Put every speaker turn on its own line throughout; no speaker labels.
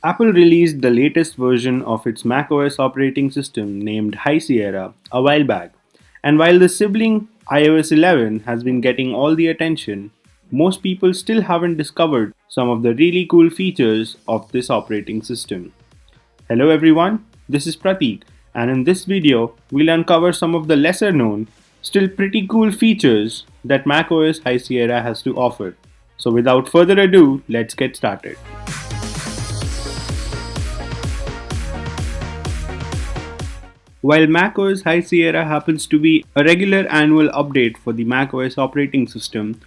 Apple released the latest version of its macOS operating system named High Sierra a while back, and while the sibling iOS 11 has been getting all the attention, most people still haven't discovered some of the really cool features of this operating system. Hello everyone, this is Prateek, and in this video, we'll uncover some of the lesser known, still pretty cool features that macOS High Sierra has to offer. So without further ado, let's get started. While macOS High Sierra happens to be a regular annual update for the macOS operating system,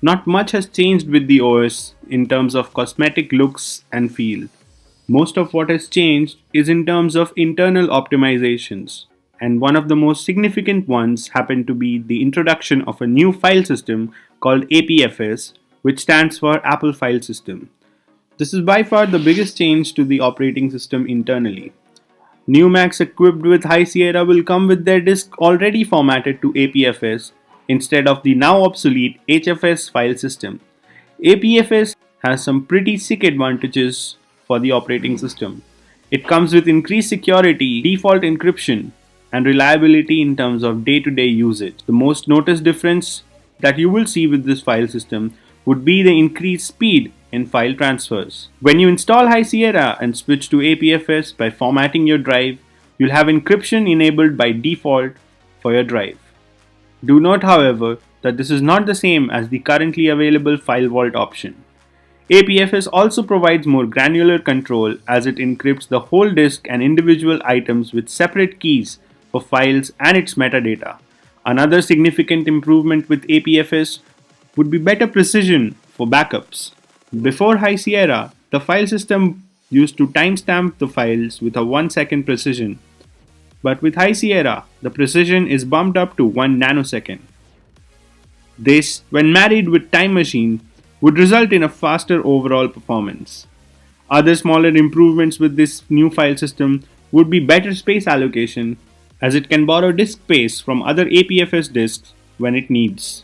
not much has changed with the OS in terms of cosmetic looks and feel. Most of what has changed is in terms of internal optimizations, and one of the most significant ones happened to be the introduction of a new file system called APFS, which stands for Apple File System. This is by far the biggest change to the operating system internally. New Macs equipped with High Sierra will come with their disk already formatted to APFS instead of the now obsolete HFS file system. APFS has some pretty sick advantages for the operating system. It comes with increased security, default encryption, and reliability in terms of day-to-day usage. The most noticed difference that you will see with this file system would be the increased speed in file transfers. When you install High Sierra and switch to APFS by formatting your drive, you'll have encryption enabled by default for your drive. Do note, however, that this is not the same as the currently available file vault option. APFS also provides more granular control as it encrypts the whole disk and individual items with separate keys for files and its metadata. Another significant improvement with APFS would be better precision for backups. Before High Sierra, the file system used to timestamp the files with a 1 second precision. But with High Sierra, the precision is bumped up to 1 nanosecond. This, when married with Time Machine, would result in a faster overall performance. Other smaller improvements with this new file system would be better space allocation, as it can borrow disk space from other APFS disks when it needs.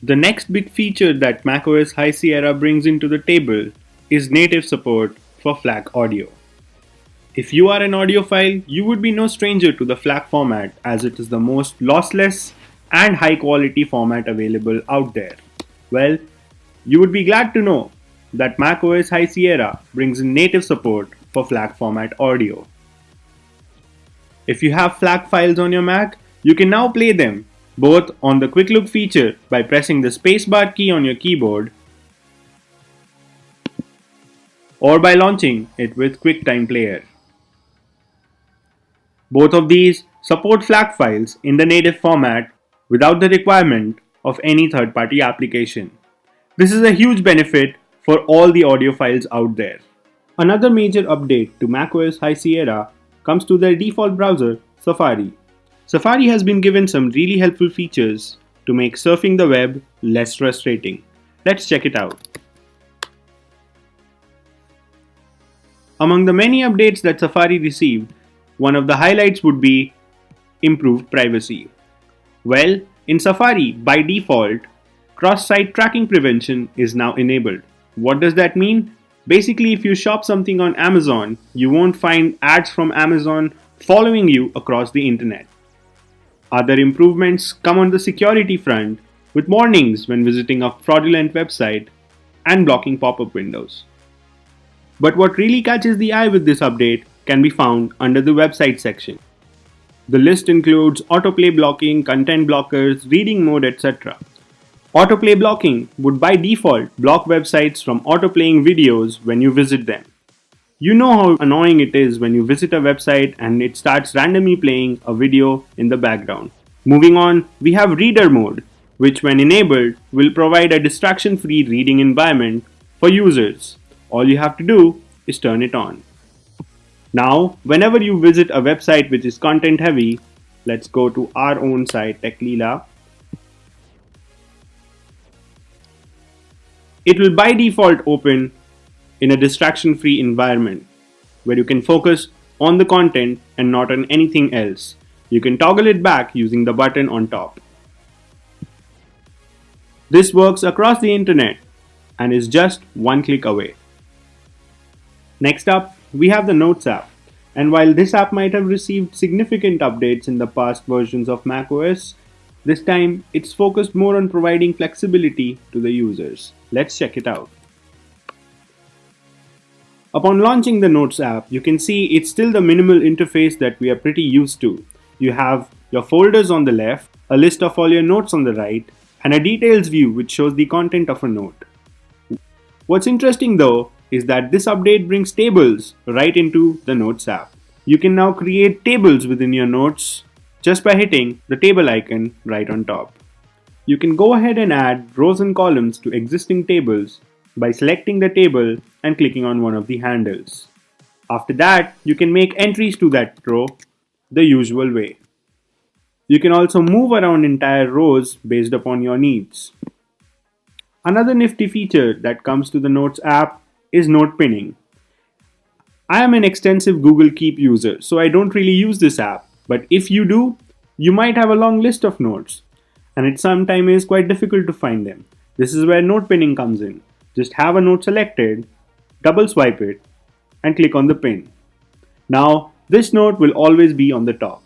The next big feature that macOS High Sierra brings into the table is native support for Flack audio. If you are an audiophile, you would be no stranger to the Flack format, as it is the most lossless and high quality format available out there. Well, you would be glad to know that macOS High Sierra brings in native support for Flack format audio. If you have Flack files on your Mac, you can now play them both on the Quick Look feature by pressing the spacebar key on your keyboard or by launching it with QuickTime Player. Both of these support Flack files in the native format without the requirement of any third-party application. This is a huge benefit for all the audiophiles out there. Another major update to macOS High Sierra comes to their default browser, Safari. Safari has been given some really helpful features to make surfing the web less frustrating. Let's check it out. Among the many updates that Safari received, one of the highlights would be improved privacy. Well, in Safari, by default, cross-site tracking prevention is now enabled. What does that mean? Basically, if you shop something on Amazon, you won't find ads from Amazon following you across the internet. Other improvements come on the security front, with warnings when visiting a fraudulent website and blocking pop-up windows. But what really catches the eye with this update can be found under the website section. The list includes autoplay blocking, content blockers, reading mode, etc. Autoplay blocking would by default block websites from autoplaying videos when you visit them. You know how annoying it is when you visit a website and it starts randomly playing a video in the background. Moving on, we have reader mode, which when enabled will provide a distraction-free reading environment for users. All you have to do is turn it on. Now, whenever you visit a website which is content heavy, let's go to our own site, TechLeela. It will by default open in a distraction-free environment where you can focus on the content and not on anything else. You can toggle it back using the button on top. This works across the internet and is just one click away. Next up, we have the Notes app. And while this app might have received significant updates in the past versions of macOS, this time it's focused more on providing flexibility to the users. Let's check it out. Upon launching the Notes app, you can see it's still the minimal interface that we are pretty used to. You have your folders on the left, a list of all your notes on the right, and a details view which shows the content of a note. What's interesting though is that this update brings tables right into the Notes app. You can now create tables within your notes just by hitting the table icon right on top. You can go ahead and add rows and columns to existing tables by selecting the table and clicking on one of the handles. After that, you can make entries to that row the usual way. You can also move around entire rows based upon your needs. Another nifty feature that comes to the Notes app is note pinning. I am an extensive Google Keep user, so I don't really use this app. But if you do, you might have a long list of notes, and it sometimes is quite difficult to find them. This is where note pinning comes in. Just have a note selected, double swipe it, and click on the pin. Now, this note will always be on the top.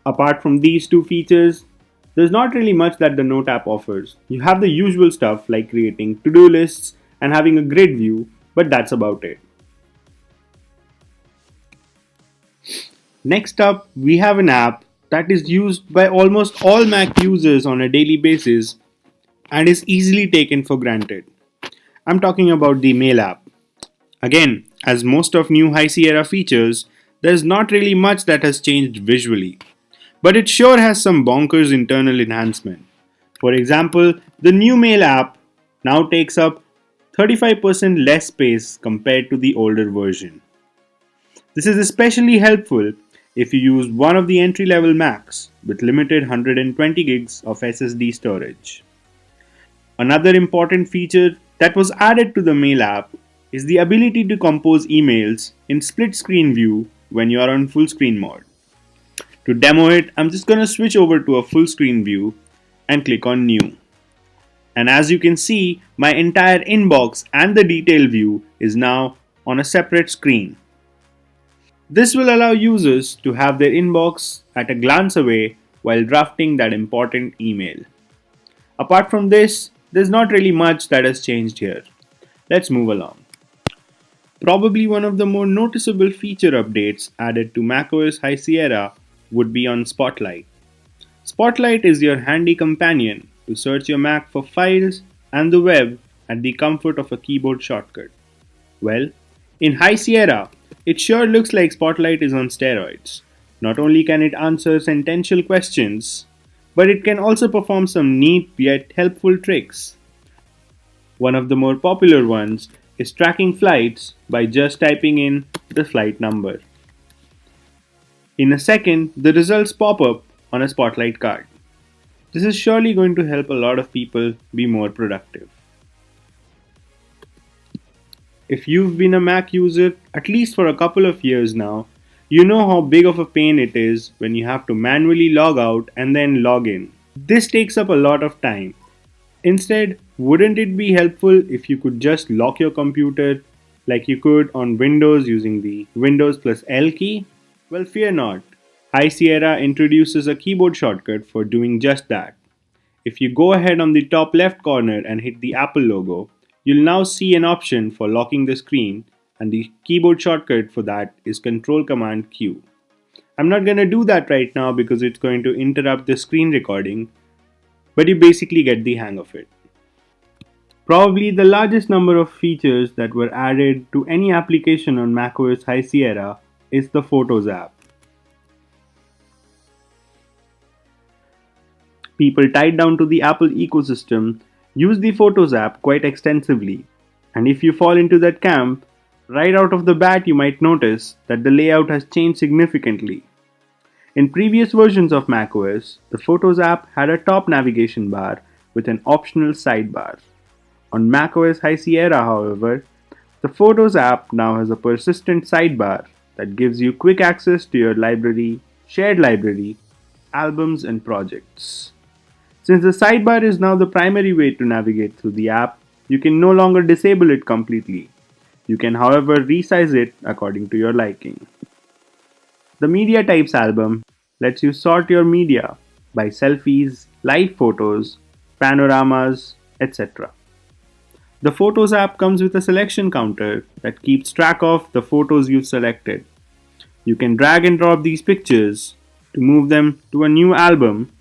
Apart from these two features, there's not really much that the Note app offers. You have the usual stuff like creating to-do lists and having a grid view, but that's about it. Next up, we have an app that is used by almost all Mac users on a daily basis and is easily taken for granted. I'm talking about the Mail app. Again, as most of new High Sierra features, there's not really much that has changed visually. But it sure has some bonkers internal enhancement. For example, the new Mail app now takes up 35% less space compared to the older version. This is especially helpful if you use one of the entry-level Macs with limited 120 gigs of SSD storage. Another important feature that was added to the Mail app is the ability to compose emails in split screen view when you are on full screen mode. To demo it, I'm just going to switch over to a full screen view and click on New. And as you can see, my entire inbox and the detail view is now on a separate screen. This will allow users to have their inbox at a glance away while drafting that important email. Apart from this, there's not really much that has changed here. Let's move along. Probably one of the more noticeable feature updates added to macOS High Sierra would be on Spotlight. Spotlight is your handy companion to search your Mac for files and the web at the comfort of a keyboard shortcut. Well, in High Sierra, it sure looks like Spotlight is on steroids. Not only can it answer sentential questions, but it can also perform some neat yet helpful tricks. One of the more popular ones is tracking flights by just typing in the flight number. In a second, the results pop up on a Spotlight card. This is surely going to help a lot of people be more productive. If you've been a Mac user at least for a couple of years now, you know how big of a pain it is when you have to manually log out and then log in. This takes up a lot of time. Instead, wouldn't it be helpful if you could just lock your computer like you could on Windows using the Windows plus L key? Well, fear not. High Sierra introduces a keyboard shortcut for doing just that. If you go ahead on the top left corner and hit the Apple logo, you'll now see an option for locking the screen, and the keyboard shortcut for that is Control-Command-Q. I'm not going to do that right now because it's going to interrupt the screen recording, but you basically get the hang of it. Probably the largest number of features that were added to any application on macOS High Sierra is the Photos app. People tied down to the Apple ecosystem use the Photos app quite extensively, and if you fall into that camp, right out of the bat you might notice that the layout has changed significantly. In previous versions of macOS, the Photos app had a top navigation bar with an optional sidebar. On macOS High Sierra, however, the Photos app now has a persistent sidebar that gives you quick access to your library, shared library, albums, and projects. Since the sidebar is now the primary way to navigate through the app, you can no longer disable it completely. You can, however, resize it according to your liking. The Media Types album lets you sort your media by selfies, live photos, panoramas, etc. The Photos app comes with a selection counter that keeps track of the photos you've selected. You can drag and drop these pictures to move them to a new album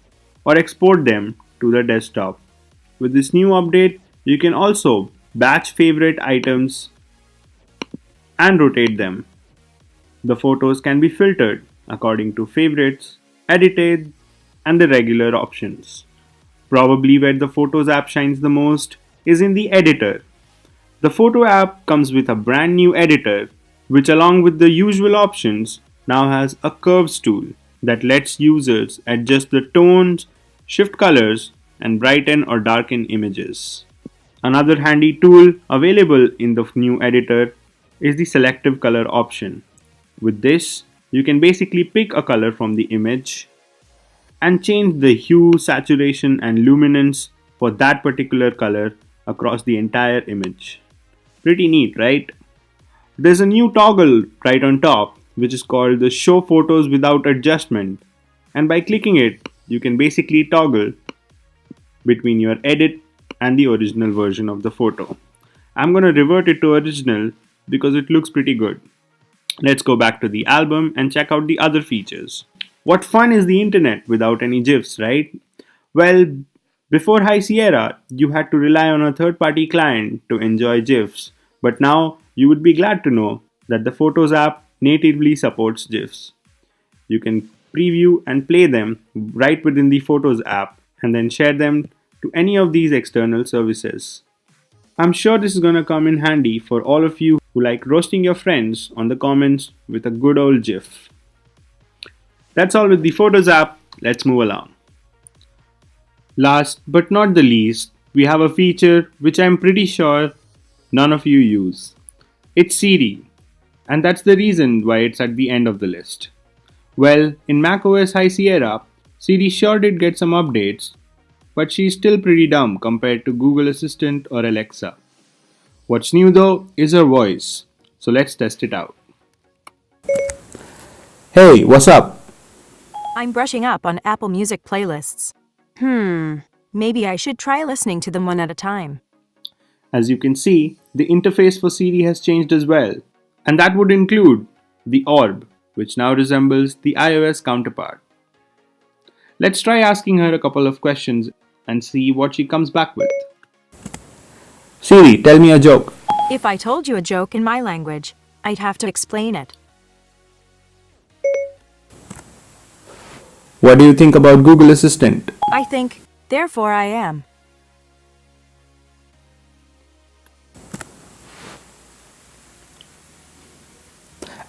or export them to the desktop. With this new update, you can also batch favorite items and rotate them. The photos can be filtered according to favorites, edited, and the regular options. Probably where the Photos app shines the most is in the editor. The Photo app comes with a brand new editor, which, along with the usual options, now has a curves tool that lets users adjust the tones, shift colors, and brighten or darken images. Another handy tool available in the new editor is the selective color option. With this, you can basically pick a color from the image and change the hue, saturation, and luminance for that particular color across the entire image. Pretty neat, right? There's a new toggle right on top which is called the Show Photos Without Adjustment, and by clicking it, you can basically toggle between your edit and the original version of the photo. I'm gonna revert it to original because it looks pretty good. Let's go back to the album and check out the other features. What fun is the internet without any GIFs, right? Well, before High Sierra, you had to rely on a third party client to enjoy GIFs, but now you would be glad to know that the Photos app natively supports GIFs. You can preview and play them right within the Photos app and then share them to any of these external services. I'm sure this is gonna come in handy for all of you who like roasting your friends on the comments with a good old GIF. That's all with the Photos app. Let's move along. Last but not the least, we have a feature which I'm pretty sure none of you use. It's Siri, and that's the reason why it's at the end of the list. Well, in macOS High Sierra, Siri sure did get some updates, but she's still pretty dumb compared to Google Assistant or Alexa. What's new though is her voice, so let's test it out. Hey, what's up?
I'm brushing up on Apple Music playlists. Maybe I should try listening to them one at a time.
As you can see, the interface for Siri has changed as well, and that would include the orb, which now resembles the iOS counterpart. Let's try asking her a couple of questions and see what she comes back with. Siri, tell me a joke.
If I told you a joke in my language, I'd have to explain it.
What do you think about Google Assistant?
I think, therefore I am.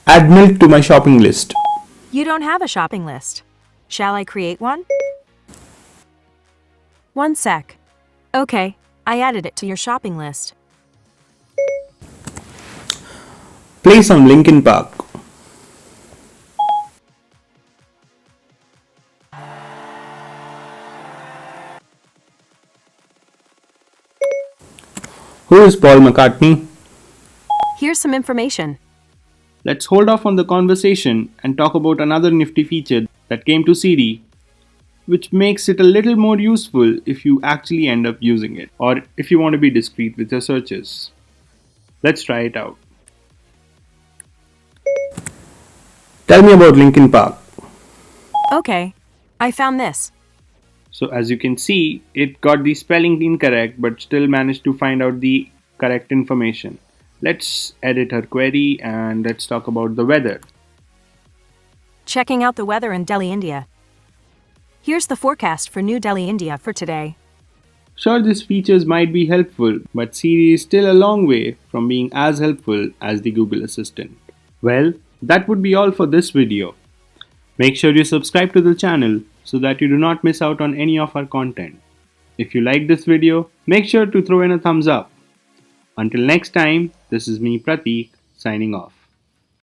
Add milk to my shopping list.
You don't have a shopping list. Shall I create one? One sec. Okay, I added it to your shopping list.
Play some Linkin Park. Who is Paul McCartney?
Here's some information.
Let's hold off on the conversation and talk about another nifty feature that came to Siri, which makes it a little more useful if you actually end up using it, or if you want to be discreet with your searches. Let's try it out. Tell me about Linkin Park.
Okay, I found this.
So as you can see, it got the spelling incorrect but still managed to find out the correct information. Let's edit her query and let's talk about the weather.
Checking out the weather in Delhi, India. Here's the forecast for New Delhi, India for today.
Sure, these features might be helpful, but Siri is still a long way from being as helpful as the Google Assistant. Well, that would be all for this video. Make sure you subscribe to the channel so that you do not miss out on any of our content. If you liked this video, make sure to throw in a thumbs up. Until next time, this is me Prateek signing off.